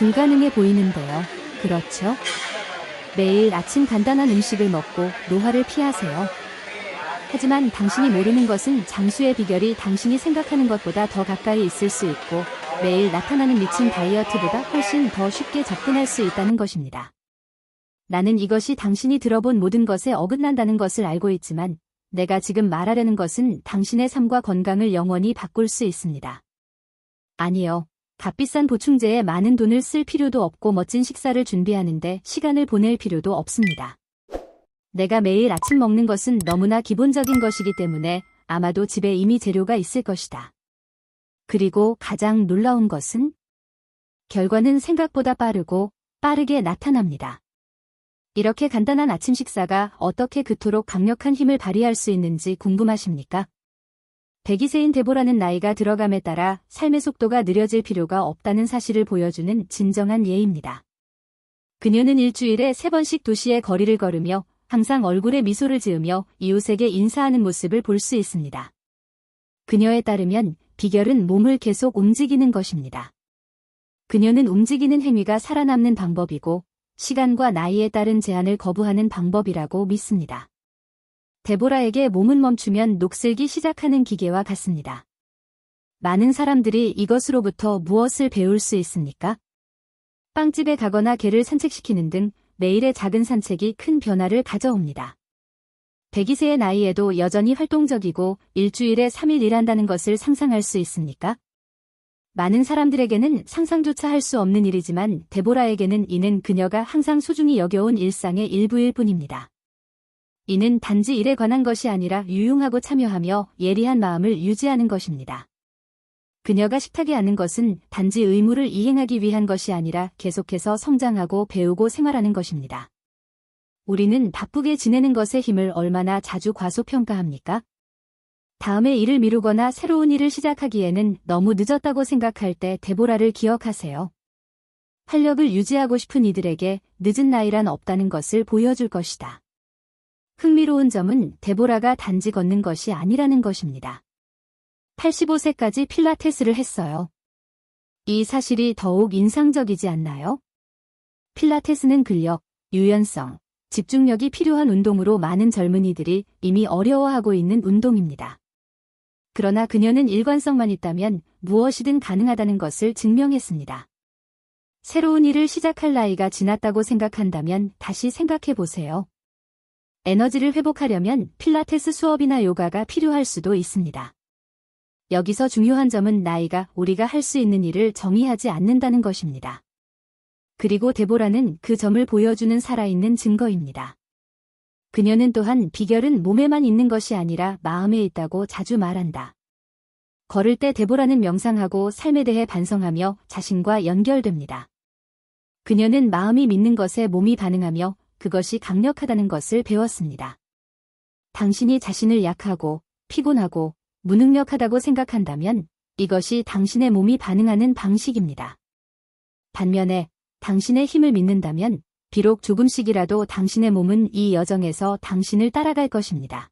불가능해 보이는데요. 그렇죠? 매일 아침 간단한 음식을 먹고 노화를 피하세요. 하지만 당신이 모르는 것은 장수의 비결이 당신이 생각하는 것보다 더 가까이 있을 수 있고 매일 나타나는 미친 다이어트보다 훨씬 더 쉽게 접근할 수 있다는 것입니다. 나는 이것이 당신이 들어본 모든 것에 어긋난다는 것을 알고 있지만 내가 지금 말하려는 것은 당신의 삶과 건강을 영원히 바꿀 수 있습니다. 아니요. 값비싼 보충제에 많은 돈을 쓸 필요도 없고 멋진 식사를 준비하는데 시간을 보낼 필요도 없습니다. 내가 매일 아침 먹는 것은 너무나 기본적인 것이기 때문에 아마도 집에 이미 재료가 있을 것이다. 그리고 가장 놀라운 것은 결과는 생각보다 빠르게 나타납니다. 이렇게 간단한 아침 식사가 어떻게 그토록 강력한 힘을 발휘할 수 있는지 궁금하십니까? 102세인 데보라는 나이가 들어감에 따라 삶의 속도가 느려질 필요가 없다는 사실을 보여주는 진정한 예입니다. 그녀는 일주일에 3번씩 도시의 거리를 걸으며 항상 얼굴에 미소를 지으며 이웃에게 인사하는 모습을 볼 수 있습니다. 그녀에 따르면 비결은 몸을 계속 움직이는 것입니다. 그녀는 움직이는 행위가 살아남는 방법이고 시간과 나이에 따른 제한을 거부하는 방법이라고 믿습니다. 데보라에게 몸은 멈추면 녹슬기 시작하는 기계와 같습니다. 많은 사람들이 이것으로부터 무엇을 배울 수 있습니까? 빵집에 가거나 개를 산책시키는 등 매일의 작은 산책이 큰 변화를 가져옵니다. 102세의 나이에도 여전히 활동적이고 일주일에 3일 일한다는 것을 상상할 수 있습니까? 많은 사람들에게는 상상조차 할 수 없는 일이지만 데보라에게는 이는 그녀가 항상 소중히 여겨온 일상의 일부일 뿐입니다. 이는 단지 일에 관한 것이 아니라 유용하고 참여하며 예리한 마음을 유지하는 것입니다. 그녀가 식탁에 앉는 것은 단지 의무를 이행하기 위한 것이 아니라 계속해서 성장하고 배우고 생활하는 것입니다. 우리는 바쁘게 지내는 것의 힘을 얼마나 자주 과소평가합니까? 다음에 일을 미루거나 새로운 일을 시작하기에는 너무 늦었다고 생각할 때 데보라를 기억하세요. 활력을 유지하고 싶은 이들에게 늦은 나이란 없다는 것을 보여줄 것이다. 흥미로운 점은 데보라가 단지 걷는 것이 아니라는 것입니다. 85세까지 필라테스를 했어요. 이 사실이 더욱 인상적이지 않나요? 필라테스는 근력, 유연성, 집중력이 필요한 운동으로 많은 젊은이들이 이미 어려워하고 있는 운동입니다. 그러나 그녀는 일관성만 있다면 무엇이든 가능하다는 것을 증명했습니다. 새로운 일을 시작할 나이가 지났다고 생각한다면 다시 생각해 보세요. 에너지를 회복하려면 필라테스 수업이나 요가가 필요할 수도 있습니다. 여기서 중요한 점은 나이가 우리가 할 수 있는 일을 정의하지 않는다는 것입니다. 그리고 데보라는 그 점을 보여주는 살아있는 증거입니다. 그녀는 또한 비결은 몸에만 있는 것이 아니라 마음에 있다고 자주 말한다. 걸을 때 데보라는 명상하고 삶에 대해 반성하며 자신과 연결됩니다. 그녀는 마음이 믿는 것에 몸이 반응하며 그것이 강력하다는 것을 배웠습니다. 당신이 자신을 약하고 피곤하고 무능력하다고 생각한다면 이것이 당신의 몸이 반응하는 방식입니다. 반면에 당신의 힘을 믿는다면 비록 조금씩이라도 당신의 몸은 이 여정에서 당신을 따라갈 것입니다.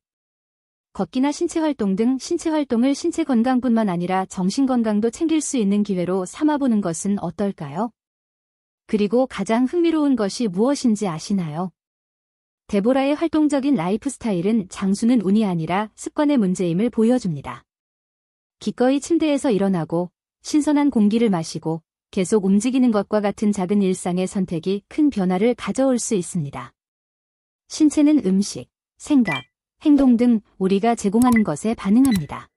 걷기나 신체활동 등 신체활동을 신체 건강뿐만 아니라 정신 건강도 챙길 수 있는 기회로 삼아보는 것은 어떨까요? 그리고 가장 흥미로운 것이 무엇인지 아시나요? 데보라의 활동적인 라이프 스타일은 장수는 운이 아니라 습관의 문제임을 보여줍니다. 기꺼이 침대에서 일어나고 신선한 공기를 마시고 계속 움직이는 것과 같은 작은 일상의 선택이 큰 변화를 가져올 수 있습니다. 신체는 음식, 생각, 행동 등 우리가 제공하는 것에 반응합니다.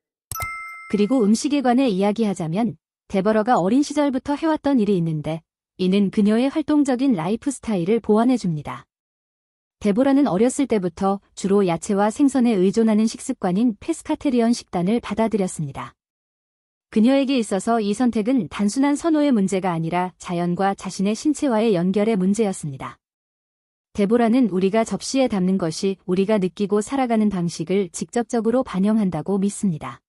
그리고 음식에 관해 이야기하자면 데보라가 어린 시절부터 해왔던 일이 있는데 이는 그녀의 활동적인 라이프 스타일을 보완해줍니다. 데보라는 어렸을 때부터 주로 야채와 생선에 의존하는 식습관인 페스카테리언 식단을 받아들였습니다. 그녀에게 있어서 이 선택은 단순한 선호의 문제가 아니라 자연과 자신의 신체와의 연결의 문제였습니다. 데보라는 우리가 접시에 담는 것이 우리가 느끼고 살아가는 방식을 직접적으로 반영한다고 믿습니다.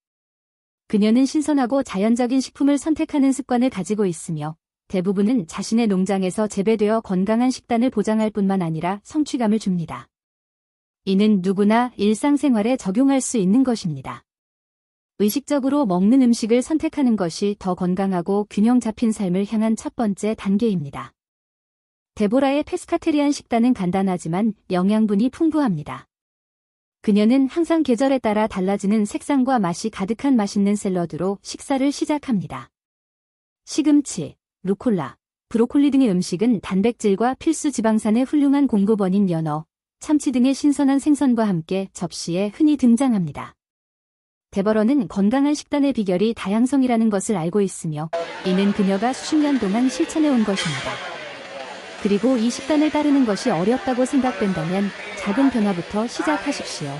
그녀는 신선하고 자연적인 식품을 선택하는 습관을 가지고 있으며 대부분은 자신의 농장에서 재배되어 건강한 식단을 보장할 뿐만 아니라 성취감을 줍니다. 이는 누구나 일상생활에 적용할 수 있는 것입니다. 의식적으로 먹는 음식을 선택하는 것이 더 건강하고 균형 잡힌 삶을 향한 첫 번째 단계입니다. 데보라의 페스카테리안 식단은 간단하지만 영양분이 풍부합니다. 그녀는 항상 계절에 따라 달라지는 색상과 맛이 가득한 맛있는 샐러드로 식사를 시작합니다. 시금치, 루콜라, 브로콜리 등의 음식은 단백질과 필수 지방산의 훌륭한 공급원인 연어, 참치 등의 신선한 생선과 함께 접시에 흔히 등장합니다. 데버러는 건강한 식단의 비결이 다양성이라는 것을 알고 있으며 이는 그녀가 수십 년 동안 실천해온 것입니다. 그리고 이 식단을 따르는 것이 어렵다고 생각된다면 작은 변화부터 시작하십시오.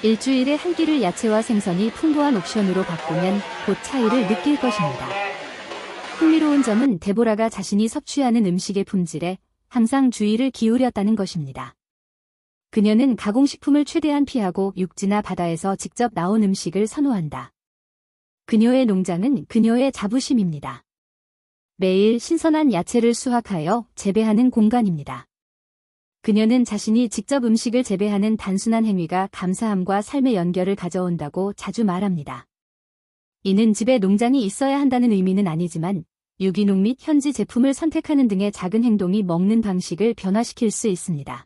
일주일에 한 끼를 야채와 생선이 풍부한 옵션으로 바꾸면 곧 차이를 느낄 것입니다. 흥미로운 점은 데보라가 자신이 섭취하는 음식의 품질에 항상 주의를 기울였다는 것입니다. 그녀는 가공식품을 최대한 피하고 육지나 바다에서 직접 나온 음식을 선호한다. 그녀의 농장은 그녀의 자부심입니다. 매일 신선한 야채를 수확하여 재배하는 공간입니다. 그녀는 자신이 직접 음식을 재배하는 단순한 행위가 감사함과 삶의 연결을 가져온다고 자주 말합니다. 이는 집에 농장이 있어야 한다는 의미는 아니지만 유기농 및 현지 제품을 선택하는 등의 작은 행동이 먹는 방식을 변화시킬 수 있습니다.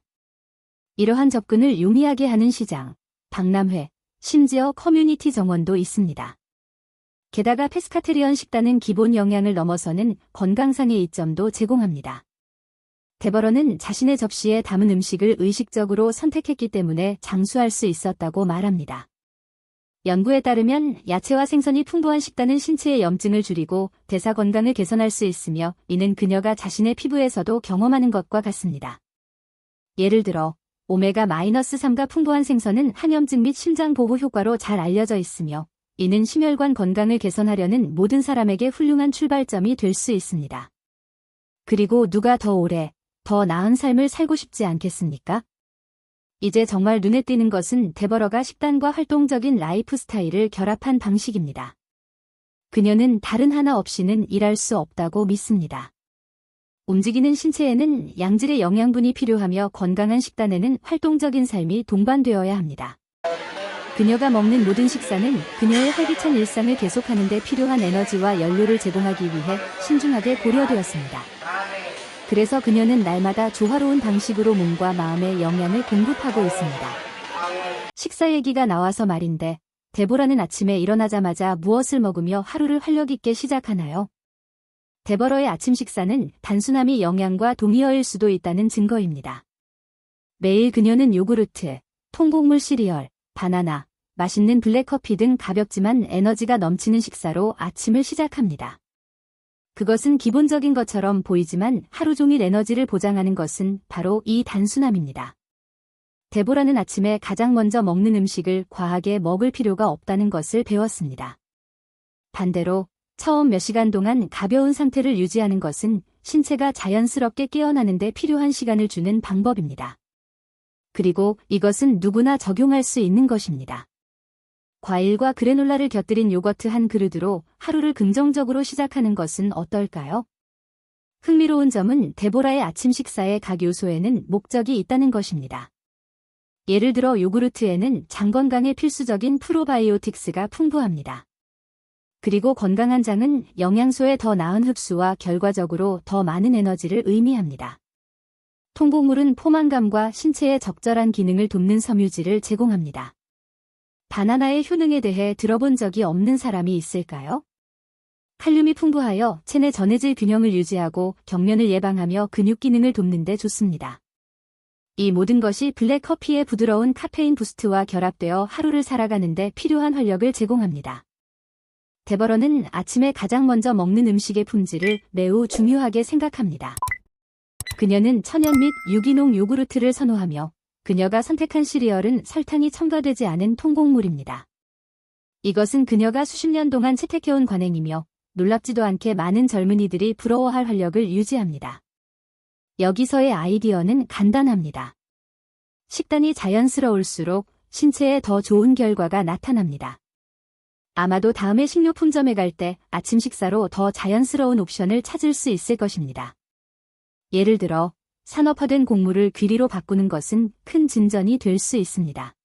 이러한 접근을 용이하게 하는 시장, 박람회, 심지어 커뮤니티 정원도 있습니다. 게다가 페스카테리언 식단은 기본 영양을 넘어서는 건강상의 이점도 제공합니다. 데버러는 자신의 접시에 담은 음식을 의식적으로 선택했기 때문에 장수할 수 있었다고 말합니다. 연구에 따르면 야채와 생선이 풍부한 식단은 신체의 염증을 줄이고 대사 건강을 개선할 수 있으며 이는 그녀가 자신의 피부에서도 경험하는 것과 같습니다. 예를 들어 오메가-3가 풍부한 생선은 항염증 및 심장 보호 효과로 잘 알려져 있으며 이는 심혈관 건강을 개선하려는 모든 사람에게 훌륭한 출발점이 될 수 있습니다. 그리고 누가 더 오래, 더 나은 삶을 살고 싶지 않겠습니까? 이제 정말 눈에 띄는 것은 데버러가 식단과 활동적인 라이프 스타일을 결합한 방식입니다. 그녀는 다른 하나 없이는 일할 수 없다고 믿습니다. 움직이는 신체에는 양질의 영양분이 필요하며 건강한 식단에는 활동적인 삶이 동반되어야 합니다. 그녀가 먹는 모든 식사는 그녀의 활기찬 일상을 계속하는 데 필요한 에너지와 연료를 제공하기 위해 신중하게 고려되었습니다. 그래서 그녀는 날마다 조화로운 방식으로 몸과 마음에 영양을 공급하고 있습니다. 식사 얘기가 나와서 말인데 데보라는 아침에 일어나자마자 무엇을 먹으며 하루를 활력 있게 시작하나요? 데버러의 아침 식사는 단순함이 영양과 동의어일 수도 있다는 증거입니다. 매일 그녀는 요구르트, 통곡물 시리얼, 바나나, 맛있는 블랙커피 등 가볍지만 에너지가 넘치는 식사로 아침을 시작합니다. 그것은 기본적인 것처럼 보이지만 하루 종일 에너지를 보장하는 것은 바로 이 단순함입니다. 데보라는 아침에 가장 먼저 먹는 음식을 과하게 먹을 필요가 없다는 것을 배웠습니다. 반대로 처음 몇 시간 동안 가벼운 상태를 유지하는 것은 신체가 자연스럽게 깨어나는 데 필요한 시간을 주는 방법입니다. 그리고 이것은 누구나 적용할 수 있는 것입니다. 과일과 그래놀라를 곁들인 요거트 한 그릇으로 하루를 긍정적으로 시작하는 것은 어떨까요? 흥미로운 점은 데보라의 아침 식사의 각 요소에는 목적이 있다는 것입니다. 예를 들어 요구르트에는 장 건강에 필수적인 프로바이오틱스가 풍부합니다. 그리고 건강한 장은 영양소의 더 나은 흡수와 결과적으로 더 많은 에너지를 의미합니다. 통곡물은 포만감과 신체의 적절한 기능을 돕는 섬유질을 제공합니다. 바나나의 효능에 대해 들어본 적이 없는 사람이 있을까요? 칼륨이 풍부하여 체내 전해질 균형을 유지하고 경련을 예방하며 근육 기능을 돕는 데 좋습니다. 이 모든 것이 블랙커피의 부드러운 카페인 부스트와 결합되어 하루를 살아가는 데 필요한 활력을 제공합니다. 데버러는 아침에 가장 먼저 먹는 음식의 품질을 매우 중요하게 생각합니다. 그녀는 천연 및 유기농 요구르트를 선호하며 그녀가 선택한 시리얼은 설탕이 첨가되지 않은 통곡물입니다. 이것은 그녀가 수십 년 동안 채택해온 관행이며 놀랍지도 않게 많은 젊은이들이 부러워할 활력을 유지합니다. 여기서의 아이디어는 간단합니다. 식단이 자연스러울수록 신체에 더 좋은 결과가 나타납니다. 아마도 다음에 식료품점에 갈 때 아침 식사로 더 자연스러운 옵션을 찾을 수 있을 것입니다. 예를 들어 산업화된 곡물을 귀리로 바꾸는 것은 큰 진전이 될 수 있습니다.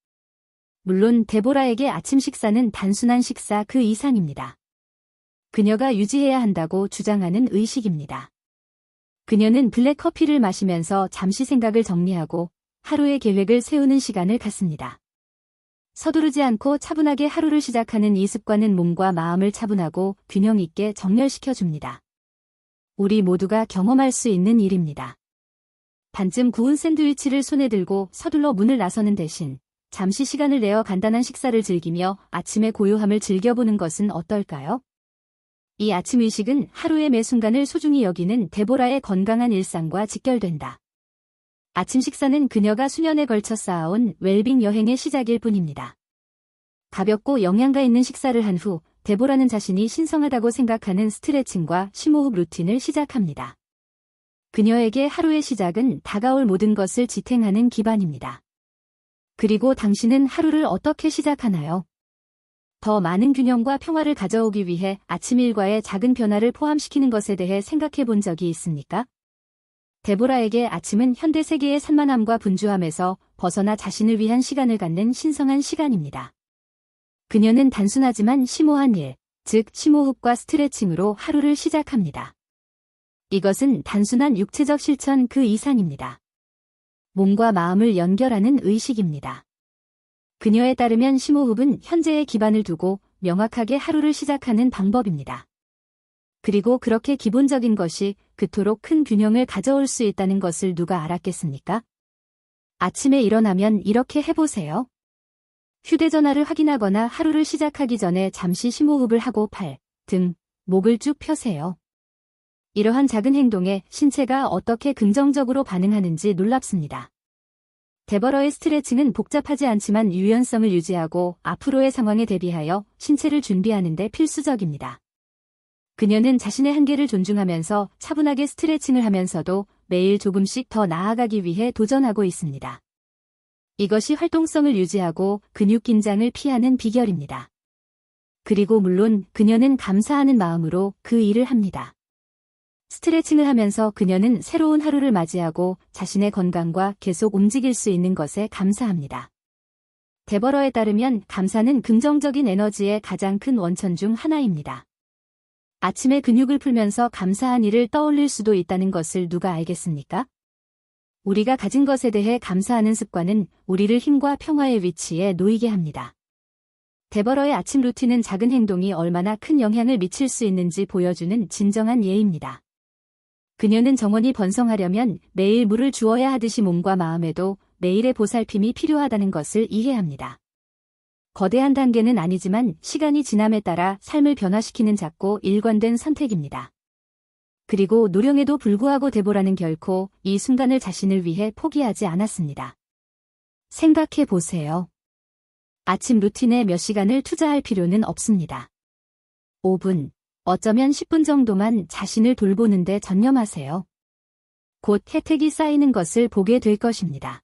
물론 데보라에게 아침 식사는 단순한 식사 그 이상입니다. 그녀가 유지해야 한다고 주장하는 의식입니다. 그녀는 블랙커피를 마시면서 잠시 생각을 정리하고 하루의 계획을 세우는 시간을 갖습니다. 서두르지 않고 차분하게 하루를 시작하는 이 습관은 몸과 마음을 차분하고 균형 있게 정렬시켜줍니다. 우리 모두가 경험할 수 있는 일입니다. 반쯤 구운 샌드위치를 손에 들고 서둘러 문을 나서는 대신 잠시 시간을 내어 간단한 식사를 즐기며 아침의 고요함을 즐겨보는 것은 어떨까요? 이 아침 의식은 하루의 매 순간을 소중히 여기는 데보라의 건강한 일상과 직결된다. 아침 식사는 그녀가 수년에 걸쳐 쌓아온 웰빙 여행의 시작일 뿐입니다. 가볍고 영양가 있는 식사를 한 후 데보라는 자신이 신성하다고 생각하는 스트레칭과 심호흡 루틴을 시작합니다. 그녀에게 하루의 시작은 다가올 모든 것을 지탱하는 기반입니다. 그리고 당신은 하루를 어떻게 시작하나요? 더 많은 균형과 평화를 가져오기 위해 아침 일과에 작은 변화를 포함시키는 것에 대해 생각해 본 적이 있습니까? 데보라에게 아침은 현대 세계의 산만함과 분주함에서 벗어나 자신을 위한 시간을 갖는 신성한 시간입니다. 그녀는 단순하지만 심오한 일, 즉 심호흡과 스트레칭으로 하루를 시작합니다. 이것은 단순한 육체적 실천 그 이상입니다. 몸과 마음을 연결하는 의식입니다. 그녀에 따르면 심호흡은 현재의 기반을 두고 명확하게 하루를 시작하는 방법입니다. 그리고 그렇게 기본적인 것이 그토록 큰 균형을 가져올 수 있다는 것을 누가 알았겠습니까? 아침에 일어나면 이렇게 해보세요. 휴대전화를 확인하거나 하루를 시작하기 전에 잠시 심호흡을 하고 팔, 등, 목을 쭉 펴세요. 이러한 작은 행동에 신체가 어떻게 긍정적으로 반응하는지 놀랍습니다. 데버러의 스트레칭은 복잡하지 않지만 유연성을 유지하고 앞으로의 상황에 대비하여 신체를 준비하는 데 필수적입니다. 그녀는 자신의 한계를 존중하면서 차분하게 스트레칭을 하면서도 매일 조금씩 더 나아가기 위해 도전하고 있습니다. 이것이 활동성을 유지하고 근육 긴장을 피하는 비결입니다. 그리고 물론 그녀는 감사하는 마음으로 그 일을 합니다. 스트레칭을 하면서 그녀는 새로운 하루를 맞이하고 자신의 건강과 계속 움직일 수 있는 것에 감사합니다. 데버러에 따르면 감사는 긍정적인 에너지의 가장 큰 원천 중 하나입니다. 아침에 근육을 풀면서 감사한 일을 떠올릴 수도 있다는 것을 누가 알겠습니까? 우리가 가진 것에 대해 감사하는 습관은 우리를 힘과 평화의 위치에 놓이게 합니다. 데버러의 아침 루틴은 작은 행동이 얼마나 큰 영향을 미칠 수 있는지 보여주는 진정한 예입니다. 그녀는 정원이 번성하려면 매일 물을 주어야 하듯이 몸과 마음에도 매일의 보살핌이 필요하다는 것을 이해합니다. 거대한 단계는 아니지만 시간이 지남에 따라 삶을 변화시키는 작고 일관된 선택입니다. 그리고 노령에도 불구하고 데보라는 결코 이 순간을 자신을 위해 포기하지 않았습니다. 생각해 보세요. 아침 루틴에 몇 시간을 투자할 필요는 없습니다. 5분, 어쩌면 10분 정도만 자신을 돌보는데 전념하세요. 곧 혜택이 쌓이는 것을 보게 될 것입니다.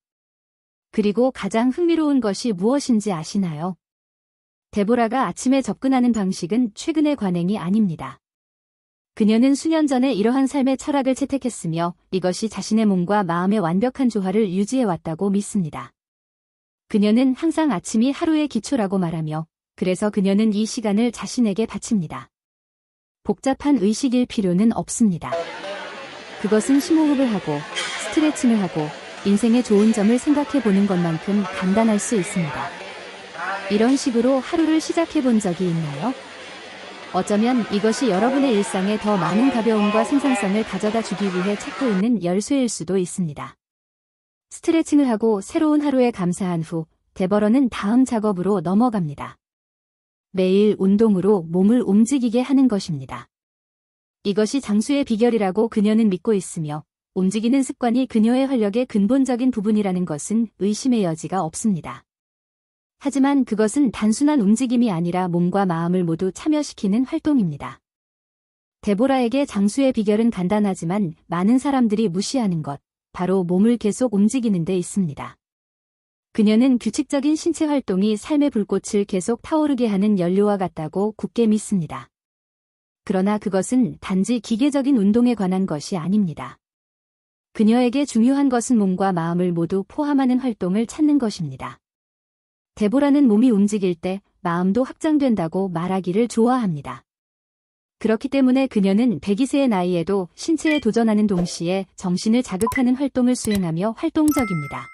그리고 가장 흥미로운 것이 무엇인지 아시나요? 데보라가 아침에 접근하는 방식은 최근의 관행이 아닙니다. 그녀는 수년 전에 이러한 삶의 철학을 채택했으며 이것이 자신의 몸과 마음의 완벽한 조화를 유지해왔다고 믿습니다. 그녀는 항상 아침이 하루의 기초라고 말하며 그래서 그녀는 이 시간을 자신에게 바칩니다. 복잡한 의식일 필요는 없습니다. 그것은 심호흡을 하고 스트레칭을 하고 인생의 좋은 점을 생각해 보는 것만큼 간단할 수 있습니다. 이런 식으로 하루를 시작해 본 적이 있나요? 어쩌면 이것이 여러분의 일상에 더 많은 가벼움과 생산성을 가져다 주기 위해 찾고 있는 열쇠일 수도 있습니다. 스트레칭을 하고 새로운 하루에 감사한 후 데버러는 다음 작업으로 넘어갑니다. 매일 운동으로 몸을 움직이게 하는 것입니다. 이것이 장수의 비결이라고 그녀는 믿고 있으며 움직이는 습관이 그녀의 활력의 근본적인 부분이라는 것은 의심의 여지가 없습니다. 하지만 그것은 단순한 움직임이 아니라 몸과 마음을 모두 참여시키는 활동입니다. 데보라에게 장수의 비결은 간단하지만 많은 사람들이 무시하는 것, 바로 몸을 계속 움직이는 데 있습니다. 그녀는 규칙적인 신체 활동이 삶의 불꽃을 계속 타오르게 하는 연료와 같다고 굳게 믿습니다. 그러나 그것은 단지 기계적인 운동에 관한 것이 아닙니다. 그녀에게 중요한 것은 몸과 마음을 모두 포함하는 활동을 찾는 것입니다. 데보라는 몸이 움직일 때 마음도 확장된다고 말하기를 좋아합니다. 그렇기 때문에 그녀는 102세의 나이에도 신체에 도전하는 동시에 정신을 자극하는 활동을 수행하며 활동적입니다.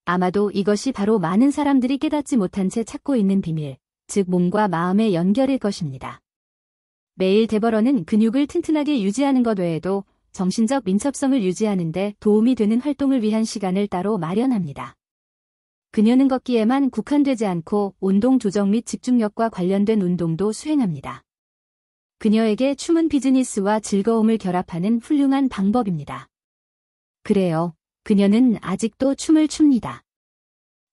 아마도 이것이 바로 많은 사람들이 깨닫지 못한 채 찾고 있는 비밀, 즉 몸과 마음의 연결일 것입니다. 매일 데버러는 근육을 튼튼하게 유지하는 것 외에도 정신적 민첩성을 유지하는 데 도움이 되는 활동을 위한 시간을 따로 마련합니다. 그녀는 걷기에만 국한되지 않고 운동 조정 및 집중력과 관련된 운동도 수행합니다. 그녀에게 춤은 비즈니스와 즐거움을 결합하는 훌륭한 방법입니다. 그래요. 그녀는 아직도 춤을 춥니다.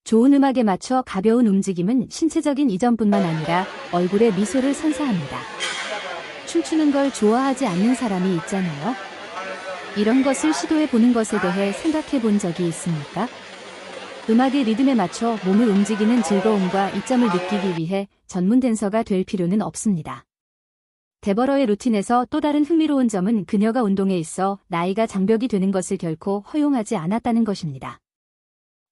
좋은 음악에 맞춰 가벼운 움직임은 신체적인 이전뿐만 아니라 얼굴에 미소를 선사합니다. 춤추는 걸 좋아하지 않는 사람이 있잖아요. 이런 것을 시도해 보는 것에 대해 생각해 본 적이 있습니까? 음악의 리듬에 맞춰 몸을 움직이는 즐거움과 이점을 느끼기 위해 전문 댄서가 될 필요는 없습니다. 데버러의 루틴에서 또 다른 흥미로운 점은 그녀가 운동에 있어 나이가 장벽이 되는 것을 결코 허용하지 않았다는 것입니다.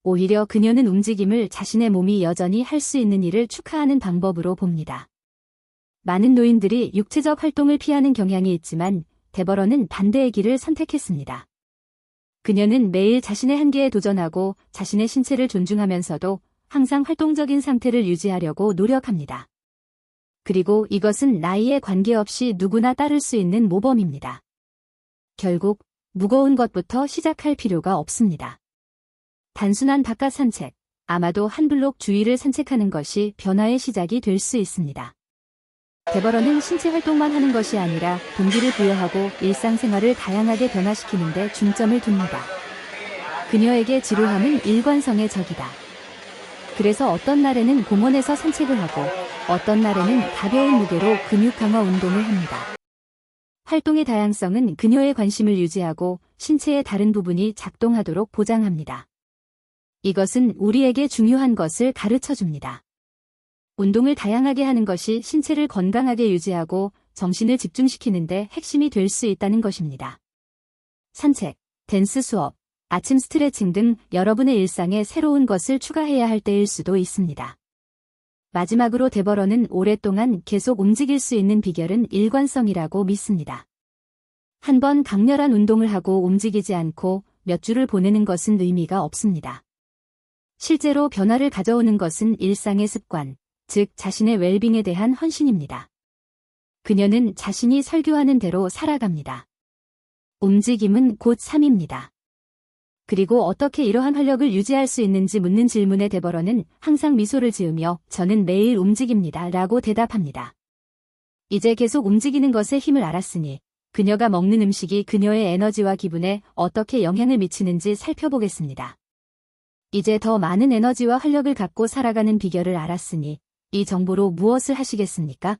오히려 그녀는 움직임을 자신의 몸이 여전히 할 수 있는 일을 축하하는 방법으로 봅니다. 많은 노인들이 육체적 활동을 피하는 경향이 있지만 데버러는 반대의 길을 선택했습니다. 그녀는 매일 자신의 한계에 도전하고 자신의 신체를 존중하면서도 항상 활동적인 상태를 유지하려고 노력합니다. 그리고 이것은 나이에 관계없이 누구나 따를 수 있는 모범입니다. 결국 무거운 것부터 시작할 필요가 없습니다. 단순한 바깥 산책, 아마도 한 블록 주위를 산책하는 것이 변화의 시작이 될 수 있습니다. 데버러는 신체 활동만 하는 것이 아니라 동기를 부여하고 일상생활을 다양하게 변화시키는 데 중점을 둡니다. 그녀에게 지루함은 일관성의 적이다. 그래서 어떤 날에는 공원에서 산책을 하고 어떤 날에는 가벼운 무게로 근육 강화 운동을 합니다. 활동의 다양성은 그녀의 관심을 유지하고 신체의 다른 부분이 작동하도록 보장합니다. 이것은 우리에게 중요한 것을 가르쳐 줍니다. 운동을 다양하게 하는 것이 신체를 건강하게 유지하고 정신을 집중시키는 데 핵심이 될 수 있다는 것입니다. 산책, 댄스 수업, 아침 스트레칭 등 여러분의 일상에 새로운 것을 추가해야 할 때일 수도 있습니다. 마지막으로 데버러는 오랫동안 계속 움직일 수 있는 비결은 일관성이라고 믿습니다. 한 번 강렬한 운동을 하고 움직이지 않고 몇 주를 보내는 것은 의미가 없습니다. 실제로 변화를 가져오는 것은 일상의 습관, 즉 자신의 웰빙에 대한 헌신입니다. 그녀는 자신이 설교하는 대로 살아갑니다. 움직임은 곧 삶입니다. 그리고 어떻게 이러한 활력을 유지할 수 있는지 묻는 질문에 데버러는 항상 미소를 지으며 저는 매일 움직입니다 라고 대답합니다. 이제 계속 움직이는 것의 힘을 알았으니 그녀가 먹는 음식이 그녀의 에너지와 기분에 어떻게 영향을 미치는지 살펴보겠습니다. 이제 더 많은 에너지와 활력을 갖고 살아가는 비결을 알았으니 이 정보로 무엇을 하시겠습니까?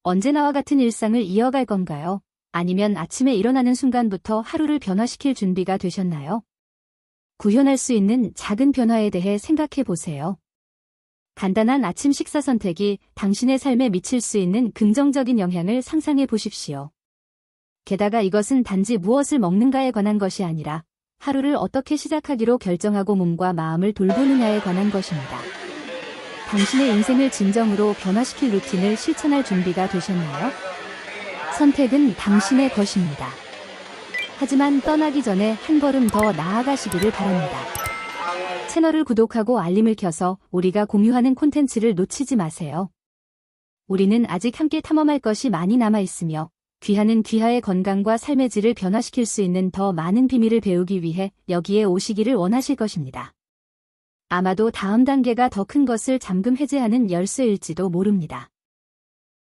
언제나와 같은 일상을 이어갈 건가요? 아니면 아침에 일어나는 순간부터 하루를 변화시킬 준비가 되셨나요? 구현할 수 있는 작은 변화에 대해 생각해 보세요. 간단한 아침 식사 선택이 당신의 삶에 미칠 수 있는 긍정적인 영향을 상상해 보십시오. 게다가 이것은 단지 무엇을 먹는가에 관한 것이 아니라 하루를 어떻게 시작하기로 결정하고 몸과 마음을 돌보느냐에 관한 것입니다. 당신의 인생을 진정으로 변화시킬 루틴을 실천할 준비가 되셨나요? 선택은 당신의 것입니다. 하지만 떠나기 전에 한 걸음 더 나아가시기를 바랍니다. 채널을 구독하고 알림을 켜서 우리가 공유하는 콘텐츠를 놓치지 마세요. 우리는 아직 함께 탐험할 것이 많이 남아 있으며 귀하는 귀하의 건강과 삶의 질을 변화시킬 수 있는 더 많은 비밀을 배우기 위해 여기에 오시기를 원하실 것입니다. 아마도 다음 단계가 더 큰 것을 잠금 해제하는 열쇠일지도 모릅니다.